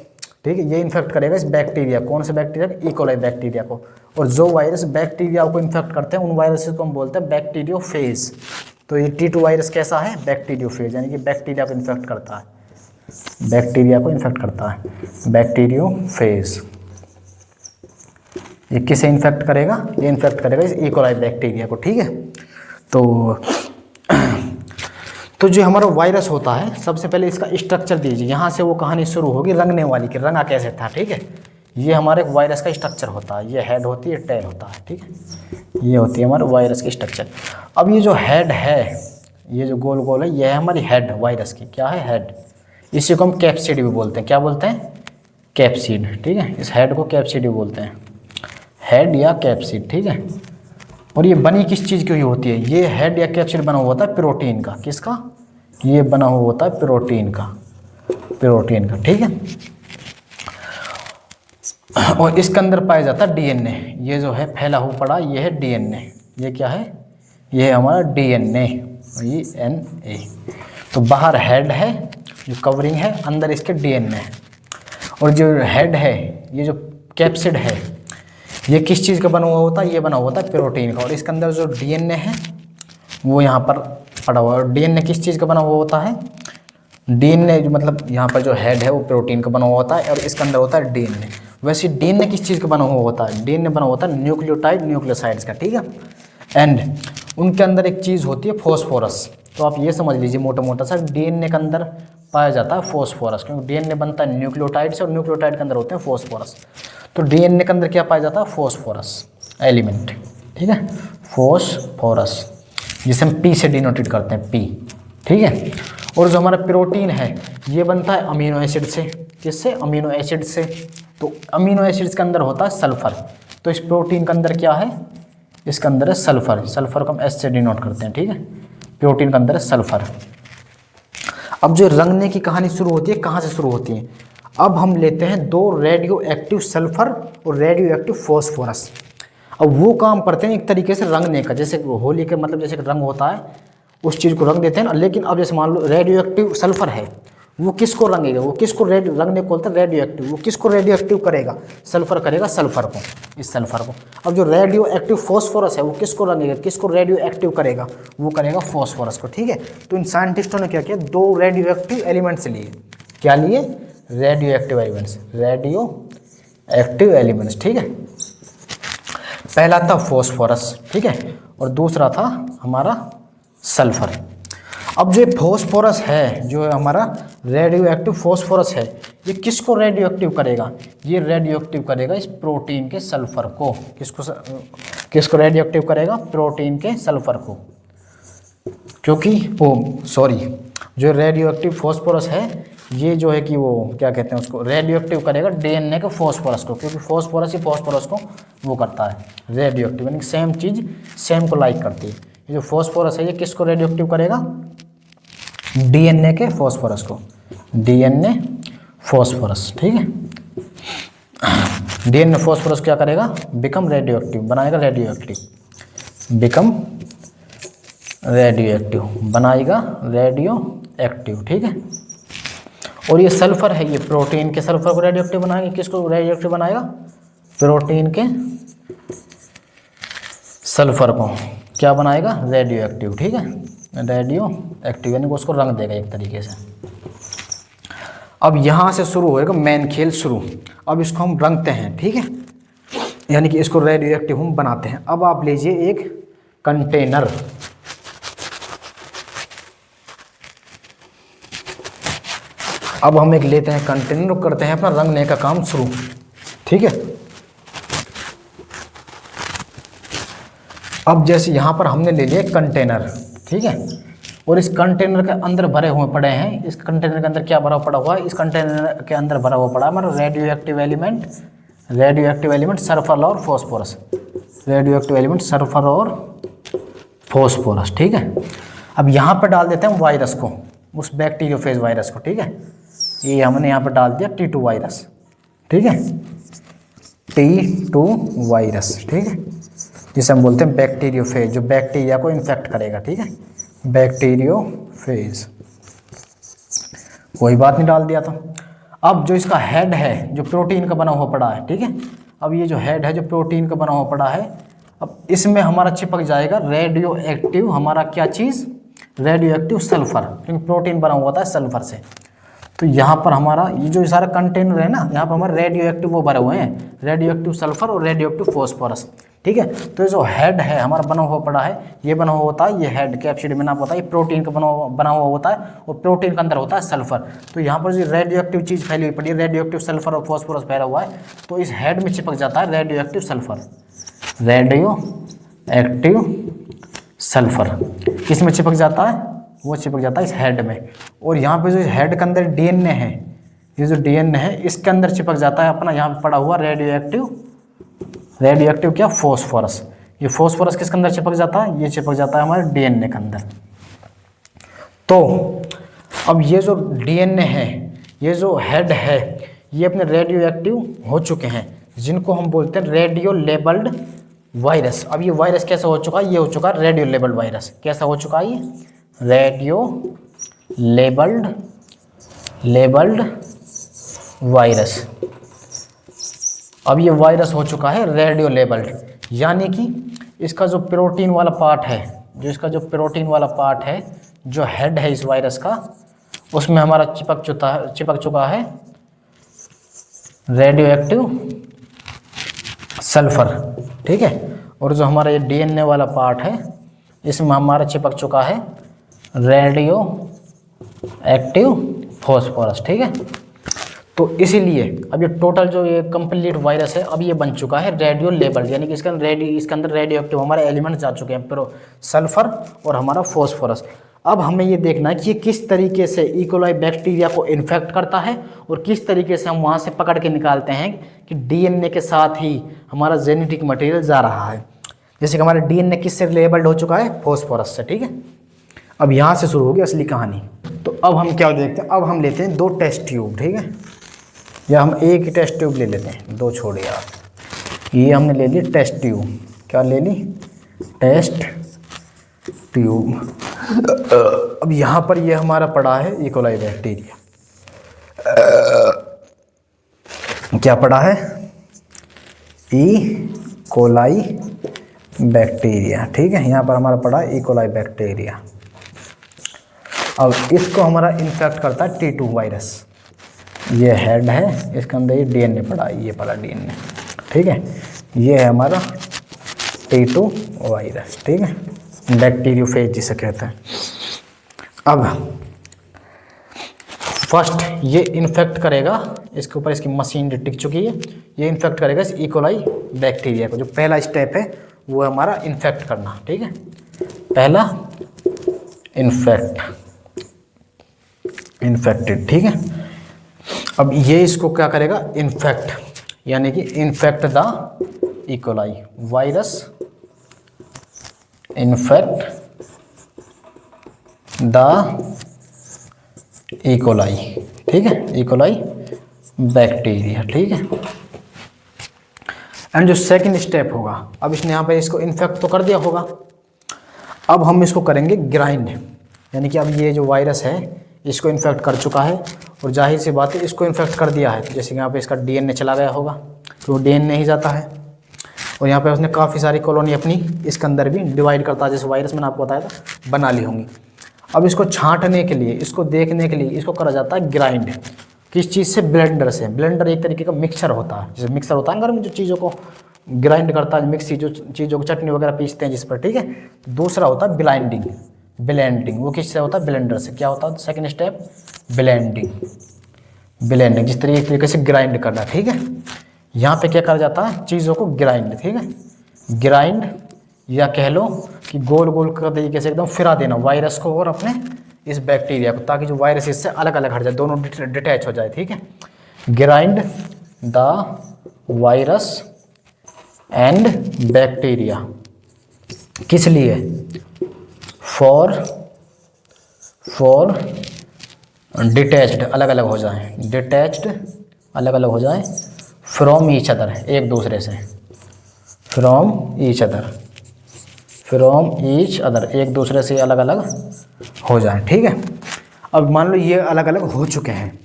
ठीक है, ये इन्फेक्ट करेगा इस बैक्टीरिया, कौन से बैक्टीरिया, इकोलाई बैक्टीरिया को। और जो वायरस बैक्टीरिया को इन्फेक्ट करते हैं उन वायरसेस को हम बोलते हैं बैक्टीरियोफेज। तो ये T2 वायरस कैसा है, बैक्टीरियोफेज, यानी कि बैक्टीरिया को इन्फेक्ट करता है, बैक्टीरिया को इन्फेक्ट करता है, बैक्टीरियोफेज। ये किसे इन्फेक्ट करेगा, ये इन्फेक्ट करेगा इस इकोलाई बैक्टीरिया को, ठीक है। तो जो हमारा वायरस होता है, सबसे पहले इसका स्ट्रक्चर दीजिए, यहाँ से वो कहानी शुरू होगी रंगने वाली कि रंगा कैसे था, ठीक है। ये हमारे वायरस का स्ट्रक्चर होता है, ये हेड होती है, टेल होता है, ठीक है, ये होती है हमारे वायरस की स्ट्रक्चर। अब ये जो हेड है, ये जो गोल गोल है, ये है हमारी हेड वायरस की, क्या है, हेड। इसी को हम कैप्सिड भी बोलते हैं, क्या बोलते हैं, कैप्सिड, ठीक है, इस हेड को कैप्सिड भी बोलते हैं, हेड या कैप्सिड, ठीक है। और ये बनी किस चीज़ की हुई होती है, ये हेड या कैप्सिड बना हुआ होता है प्रोटीन का, किसका, ये बना हुआ होता है प्रोटीन का, प्रोटीन का, ठीक है। और इसके अंदर पाया जाता है डीएनए, ये जो है फैला हुआ पड़ा, ये है डीएनए, ये क्या है, ये है हमारा डीएनए, ये एनए। तो बाहर हेड है जो कवरिंग है, अंदर इसके डीएनए है। और जो हेड है, ये जो कैप्सिड है, ये किस चीज़ का बना हुआ होता है? ये बना हुआ होता है प्रोटीन का। और इसके अंदर जो डीएनए है वो यहाँ पर पड़ा हुआ है। डीएनए किस चीज़ का बना हुआ होता है? डीएनए जो मतलब यहाँ पर जो हेड है वो प्रोटीन का बना हुआ होता है और इसके अंदर होता है डीएनए। वैसे डीएनए किस चीज़ का बना हुआ होता है? डीएनए बना होता है न्यूक्लियोटाइड न्यूक्लियोसाइड्स का, ठीक है। एंड उनके अंदर एक चीज़ होती है फॉस्फोरस। तो आप ये समझ लीजिए मोटा मोटा सा, डीएनए के अंदर पाया जाता है फॉस्फोरस, क्योंकि डीएनए बनता है न्यूक्लियोटाइड से और न्यूक्लियोटाइड के अंदर होते हैं फॉस्फोरस। तो डीएनए के अंदर क्या पाया जाता है? फॉस्फोरस एलिमेंट, ठीक है, फॉस्फोरस, जिसे हम पी से डिनोटेट करते हैं, पी, ठीक है। और जो हमारा प्रोटीन है ये बनता है अमीनो एसिड से। किससे? अमीनो एसिड से। तो अमीनो एसिड्स के अंदर होता है सल्फर। तो इस प्रोटीन के अंदर क्या है? इसके अंदर है सल्फर। सल्फर को हम एस से डिनोट करते हैं, ठीक है। प्रोटीन के अंदर है सल्फर। अब जो रंगने की कहानी शुरू होती है, कहाँ से शुरू होती है? अब हम लेते हैं दो रेडियो एक्टिव सल्फर और रेडियो एक्टिव फॉस्फोरस। अब वो काम करते हैं एक तरीके से रंगने का, जैसे होली के मतलब जैसे रंग होता है उस चीज़ को रंग देते हैं ना। लेकिन अब जैसे मान लो रेडियो एक्टिव सल्फर है, वो किसको रंगेगा? वो किसको रंगने को बोलते हैं? Radio active. वो किसको रेडियो एक्टिव करेगा? सल्फर करेगा सल्फर को, इस सल्फर को। अब जो रेडियो एक्टिव फॉस्फोरस है वो किसको रंगेगा? किसको रेडियो एक्टिव करेगा? वो करेगा फॉस्फोरस को, ठीक है। तो इन साइंटिस्टों ने क्या किया? दो रेडियो एक्टिव एलिमेंट्स लिए। क्या लिए? Radio active elements, radio active elements, ठीक है। पहला था फॉस्फोरस, ठीक है, और दूसरा था हमारा सल्फर। अब जो फॉस्फोरस है, जो हमारा रेडियो एक्टिव फॉस्फोरस है, ये किसको रेडियो एक्टिव करेगा? ये रेडियो एक्टिव करेगा इस प्रोटीन के सल्फर को। किसको रेडियो एक्टिव करेगा? प्रोटीन के सल्फर को। क्योंकि जो रेडियो एक्टिव फॉस्फोरस है ये जो है कि वो क्या कहते हैं उसको, रेडियो एक्टिव करेगा डीएनए के फॉस्फोरस को, क्योंकि फॉस्फोरस ही फॉस्फोरस को वो करता है रेडियो एक्टिव, यानी सेम चीज़ सेम को लाइक करती है। ये जो फॉस्फोरस है ये किसको रेडियो एक्टिव करेगा? डीएनए के फॉस्फोरस को, डीएनए फॉस्फोरस, ठीक है। डीएनए फॉस्फोरस क्या करेगा? बिकम रेडियो एक्टिव, बनाएगा radio active, become radio active, बनाएगा रेडियो एक्टिव, ठीक है। और ये सल्फर है, ये प्रोटीन के सल्फर को रेडियो एक्टिव बनाएगा। किसको रेडियो एक्टिव बनाएगा? प्रोटीन के सल्फर को क्या बनाएगा? रेडियो एक्टिव, ठीक है, रेडियो एक्टिव, यानी उसको रंग देगा एक तरीके से। अब यहाँ से शुरू होएगा मेन खेल शुरू। अब इसको हम रंगते हैं, ठीक है, यानी कि इसको रेडियो एक्टिव हम बनाते हैं। अब आप लीजिए एक कंटेनर, अब हम एक लेते हैं कंटेनर और करते हैं अपना रंगने का काम शुरू, ठीक है। अब जैसे यहाँ पर हमने ले लिया कंटेनर, ठीक है, और इस कंटेनर के अंदर भरे हुए पड़े हैं। इस कंटेनर के अंदर क्या भरा पड़ा हुआ है? इस कंटेनर के अंदर भरा हुआ पड़ा है हमारा रेडियो एक्टिव एलिमेंट सल्फर और phosphorus, radio active element sulphur और फॉस्फोरस, ठीक है। अब यहाँ पर डाल देते हैं वायरस को, उस बैक्टीरियोफेज वायरस को, ठीक है। ये हमने यहाँ पर डाल दिया T2 वायरस, ठीक है, T2 वायरस, ठीक है, जिसे हम बोलते हैं बैक्टीरियोफेज, जो बैक्टीरिया को इन्फेक्ट करेगा, ठीक है, बैक्टीरियोफेज। कोई बात नहीं, डाल दिया था। अब जो इसका हेड है जो प्रोटीन का बना हुआ पड़ा है, ठीक है, अब ये जो हेड है जो प्रोटीन का बना हुआ पड़ा है, अब इसमें हमारा चिपक जाएगा रेडियो एक्टिव, हमारा क्या चीज़? रेडियो एक्टिव सल्फर, क्योंकि प्रोटीन बना हुआ था सल्फर से। तो यहाँ पर हमारा ये जो सारा कंटेनर है ना, यहाँ पर हमारे रेडियो एक्टिव वो भरे हुए हैं, रेडियो एक्टिव सल्फर और रेडियो एक्टिव फॉस्फोरस, ठीक है। तो ये जो हेड है हमारा बना हुआ पड़ा है, ये बना हुआ होता है, ये हेड कैप्सिड में ना होता है, ये प्रोटीन का बना हुआ होता है, और प्रोटीन के अंदर होता है सल्फर। तो यहाँ पर जो रेडियो एक्टिव चीज़ फैली हुई पड़ी है, रेडियो एक्टिव सल्फर और फॉस्फोरस फैला हुआ है, तो इस हेड में चिपक जाता है radio active sulphur, radio active sulphur किस में चिपक जाता है? वो चिपक जाता है इस हेड में। और यहाँ पे जो हेड के अंदर डीएनए है, ये जो डीएनए है इसके अंदर चिपक जाता है अपना यहाँ पे पड़ा हुआ रेडियो एक्टिव क्या? फॉस्फोरस। ये फॉस्फोरस किसके अंदर चिपक जाता है? ये चिपक जाता है हमारे डीएनए के अंदर। तो अब ये जो डीएनए है, ये जो हेड है, ये अपने रेडियो एक्टिव हो चुके हैं, जिनको हम बोलते हैं रेडियो लेबल्ड वायरस। अब ये वायरस कैसा हो चुका है? ये हो चुका है रेडियो लेबल्ड वायरस। कैसा हो चुका है? ये रेडियो लेबल्ड वायरस। अब ये वायरस हो चुका है रेडियो लेबल्ड, यानी कि इसका जो प्रोटीन वाला पार्ट है, प्रोटीन वाला पार्ट है, जो हेड है इस वायरस का, उसमें हमारा चिपक चुका है रेडियो एक्टिव सल्फर, ठीक है। और जो हमारा ये डीएनए वाला पार्ट है, इसमें हमारा चिपक चुका है रेडियो एक्टिव फॉस्फोरस, ठीक है। तो इसीलिए अब ये टोटल जो ये कंप्लीट वायरस है, अब ये बन चुका है रेडियो लेबल्ड, यानी कि इसके अंदर रेडियो एक्टिव हमारे एलिमेंट्स जा चुके हैं, प्रो सल्फर और हमारा फॉस्फोरस। अब हमें ये देखना है कि ये किस तरीके से इकोलाई बैक्टीरिया को इन्फेक्ट करता है और किस तरीके से हम वहाँ से पकड़ के निकालते हैं कि डीएनए के साथ ही हमारा जेनेटिक मटेरियल जा रहा है। जैसे कि हमारा डीएनए किससे लेबल्ड हो चुका है, फॉस्फोरस से, ठीक है। अब यहाँ से शुरू होगी असली कहानी। तो अब हम क्या देखते हैं, अब हम लेते हैं 2 टेस्ट ट्यूब, ठीक है, या हम एक ही टेस्ट ट्यूब ले लेते हैं, 2 छोड़िए आप। ये हमने ले ली टेस्ट ट्यूब, क्या ले ली, टेस्ट ट्यूब। अब यहाँ पर ये हमारा पड़ा है इकोलाई बैक्टीरिया, क्या पड़ा है, ई कोलाई बैक्टीरिया, ठीक है। यहाँ पर हमारा पड़ा है इकोलाई बैक्टीरिया। अब इसको हमारा इन्फेक्ट करता है T2 वायरस, ये हेड है, इसके अंदर ये डीएनए पड़ा है, ये पड़ा डीएनए, ठीक है। ये है हमारा T2 वायरस, ठीक है, बैक्टीरियोफेज जिसे कहते हैं। अब फर्स्ट ये इन्फेक्ट करेगा, इसके ऊपर इसकी मशीन जो टिक चुकी है, ये इन्फेक्ट करेगा इस इकोलाई बैक्टीरिया को। जो पहला स्टेप है वो है हमारा इन्फेक्ट करना, ठीक है, पहला इन्फेक्टेड, ठीक है। अब ये इसको क्या करेगा, इन्फेक्ट, यानी कि infect the E coli virus, infect the E coli, ठीक है, इकोलाई बैक्टीरिया, ठीक है। एंड जो सेकंड स्टेप होगा, अब इसने यहाँ पे इसको इन्फेक्ट तो कर दिया होगा, अब हम इसको करेंगे ग्राइंड, यानी कि अब ये जो वायरस है इसको इन्फेक्ट कर चुका है और जाहिर सी बात है इसको इन्फेक्ट कर दिया है, तो जैसे कि यहाँ पे इसका डीएनए चला गया होगा, तो डीएनए ही जाता है और यहाँ पे उसने काफ़ी सारी कॉलोनी अपनी इसके अंदर भी डिवाइड करता है, जैसे वायरस मैंने आपको बताया था बना ली होंगी। अब इसको छांटने के लिए, इसको देखने के लिए इसको करा जाता है ग्राइंड, किस चीज़ से, ब्लेंडर से। ब्लेंडर एक तरीके का मिक्सर होता है, जैसे मिक्सर होता है घर में जो चीज़ों को ग्राइंड करता है, मिक्सी जो चीज़ों को चटनी वगैरह पीसते हैं जिस पर, ठीक है। दूसरा होता है ब्लेंडिंग, वो किससे होता है, ब्लेंडर से। क्या होता है सेकेंड स्टेप, ब्लेंडिंग, जिस तरीके से ग्राइंड करना, ठीक है। यहाँ पे क्या करा जाता है, चीज़ों को ग्राइंड, ठीक है, ग्राइंड, या कह लो कि गोल गोल कर तरीके से एकदम फिरा देना वायरस को और अपने इस बैक्टीरिया को, ताकि जो वायरस इससे अलग अलग हट जाए, दोनों डिटैच हो जाए, ठीक है। Grind the virus and bacteria, किस लिए, फॉर डिटैच्ड, अलग अलग हो जाए, डिटैच्ड अलग अलग हो जाए, फ्रॉम ईच अदर, एक दूसरे से, फ्रॉम ईच अदर, एक दूसरे से अलग अलग हो जाए, ठीक है। अब मान लो ये अलग अलग हो चुके हैं।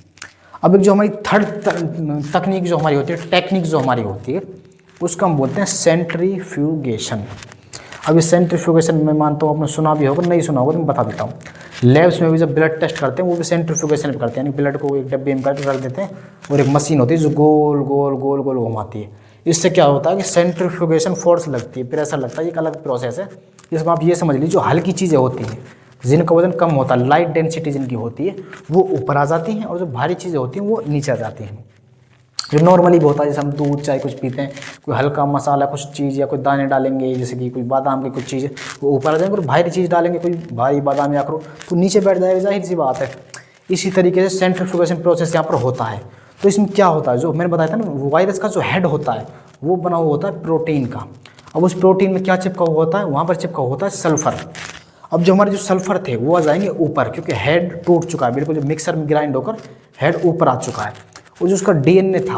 अब एक जो हमारी थर्ड तकनीक जो हमारी होती है, टेक्निक जो हमारी होती है, उसको हम बोलते हैं सेंट्रीफ्यूगेशन। अब इस सेंट्रीफ्यूगेशन में मानता हूँ आपने सुना भी होगा, नहीं सुना होगा तो मैं बता देता हूँ। लैब्स में भी जब ब्लड टेस्ट करते हैं वो भी सेंट्रीफ्यूगेशन भी करते हैं, यानी ब्लड को एक डब्बे में कर देते हैं और एक मशीन होती है जो गोल गोल गोल गोल घुमाती है। इससे क्या होता है कि सेंट्रीफ्यूगेशन फोर्स लगती है, प्रेशर लगता है, एक अलग प्रोसेस है। इसमें आप ये समझ लीजिए जो हल्की चीज़ें होती हैं, जिनका वजन कम होता है, लाइट डेंसिटी जिनकी होती है, वो ऊपर आ जाती हैं, और जो भारी चीज़ें होती हैं वो नीचे आ जाती हैं। जो नॉर्मली भी होता है, जैसे हम दूध चाय कुछ पीते हैं, कोई हल्का मसाला कुछ चीज़ या कोई दाने डालेंगे, जैसे कि कोई बादाम की कुछ चीज़, वो ऊपर आ जाएंगे, और भारी चीज़ डालेंगे कोई भारी बादाम या अखरोट तो नीचे बैठ जाएगा, जाहिर सी बात है। इसी तरीके से सेंट्रीफ्यूगेशन प्रोसेस यहाँ पर होता है। तो इसमें क्या होता है, जो मैंने बताया था ना, वायरस का जो हेड होता है वो बना हुआ होता है प्रोटीन का। अब उस प्रोटीन में क्या चिपका हुआ होता है, वहाँ पर चिपका हुआ होता है सल्फर। अब जो हमारे जो सल्फर थे वो आ जाएंगे ऊपर, क्योंकि हेड टूट चुका है बिल्कुल, जो मिक्सर में ग्राइंड होकर हेड ऊपर आ चुका है। और जो उसका डीएनए था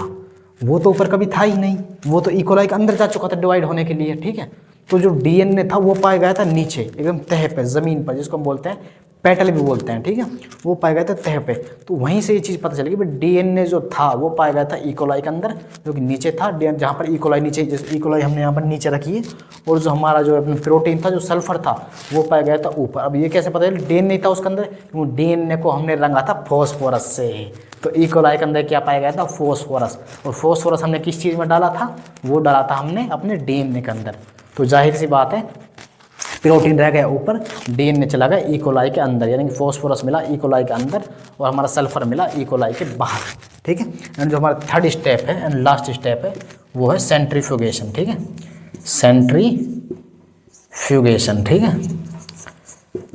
वो तो ऊपर कभी था ही नहीं, वो तो इकोलाई के अंदर जा चुका था डिवाइड होने के लिए, ठीक है। तो जो डीएनए था वो पाया गया था नीचे एकदम तह पे, ज़मीन पर, जिसको हम बोलते हैं पेटल भी बोलते हैं, ठीक है, वो पाया गया था तह पे। तो वहीं से ये चीज़ पता चली कि भाई डीएनए जो था वो पाया गया था इकोलाई के अंदर, जो कि नीचे था, जहाँ पर इकोलाई नीचे, जैसे इकोलाई हमने यहाँ पर नीचे रखी है, और जो हमारा जो प्रोटीन था, जो सल्फर था, वो पाया गया था ऊपर। अब ये कैसे पता चला डीएनए था उसके अंदर, क्योंकि डीएनए को हमने रंगा था फॉस्फोरस से। तो इकोलाई के अंदर क्या पाया गया था, फॉस्फोरस। और फॉस्फोरस हमने किस चीज़ में डाला था, वो डाला था हमने अपने डीएनए के अंदर। तो जाहिर सी बात है प्रोटीन रह गया ऊपर, डीएनए चला गया इकोलाई के अंदर, यानी कि फॉस्फोरस मिला इकोलाई के अंदर और हमारा सल्फर मिला इकोलाई के बाहर, ठीक है। एंड जो हमारा थर्ड स्टेप है एंड लास्ट स्टेप है वो है सेंट्रीफ्यूगेशन, ठीक है, सेंट्रीफ्यूगेशन, ठीक है।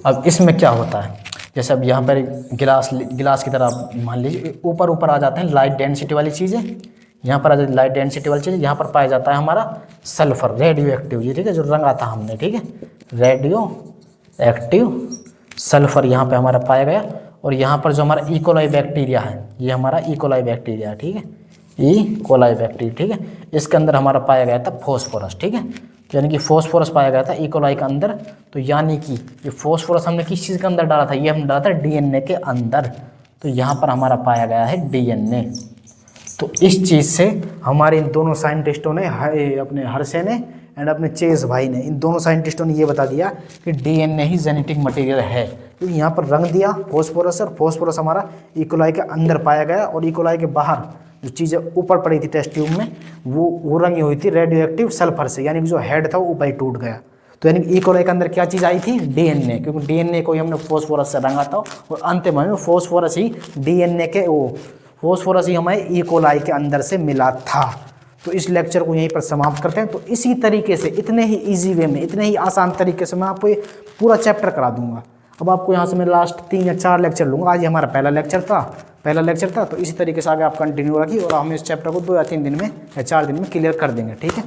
अब इसमें क्या होता है, जैसे अब यहाँ पर गिलास की तरह मान लीजिए ऊपर ऊपर आ जाते हैं लाइट डेंसिटी वाली चीज़ें, यहाँ पर आ जाती है लाइट डेंसिटी वाली चीज़, यहाँ पर पाया जाता है हमारा सल्फर रेडियो एक्टिव, जी ठीक है, जो रंगा था हमने, ठीक है, रेडियो एक्टिव सल्फर यहाँ पे हमारा पाया गया। और यहाँ पर जो हमारा इकोलाई बैक्टीरिया है, ये हमारा इकोलाई बैक्टीरिया है, ठीक है, इकोलाई बैक्टीरिया, ठीक है, इसके अंदर हमारा पाया गया था फॉस्फोरस, ठीक है, तो यानी कि फॉस्फोरस पाया गया था इकोलाई के अंदर। तो यानी कि ये फॉस्फोरस हमने किस चीज़ के अंदर डाला था, ये हमने डाला था डीएनए के अंदर। तो यहाँ पर हमारा पाया गया है डीएनए। तो इस चीज़ से हमारे इन दोनों साइंटिस्टों ने, अपने हर्शे ने एंड अपने चेस भाई ने, इन दोनों साइंटिस्टों ने ये बता दिया कि डीएनए ही जेनेटिक मटेरियल है, क्योंकि यहाँ पर रंग दिया फॉस्फोरस, और फॉस्फोरस हमारा इकोलाई के अंदर पाया गया, और इकोलाई के बाहर जो चीज़ें ऊपर पड़ी थी टेस्ट ट्यूब में, वो रंगी हुई थी रेडियो एक्टिव सल्फर से, यानी कि जो हेड था वो ऊपर ही टूट गया। तो यानी कि इकोलाई के अंदर क्या चीज़ आई थी, डीएनए, क्योंकि डीएनए को ही हमने फॉस्फोरस से रंगा था, और अंतिम में फॉस्फोरस ही डीएनए के फॉस्फोरस ही हमें इकोलाई के अंदर से मिला था। तो इस लेक्चर को यहीं पर समाप्त करते हैं। तो इसी तरीके से, इतने ही इजी वे में, इतने ही आसान तरीके से मैं आपको ये पूरा चैप्टर करा दूंगा। अब आपको यहाँ से मैं लास्ट 3 या 4 लेक्चर लूँगा। आज ये हमारा पहला लेक्चर था, तो इसी तरीके से आगे आप कंटिन्यू रखिए, और हम इस चैप्टर को 2 या 3 दिन में या 4 दिन में क्लियर कर देंगे, ठीक है।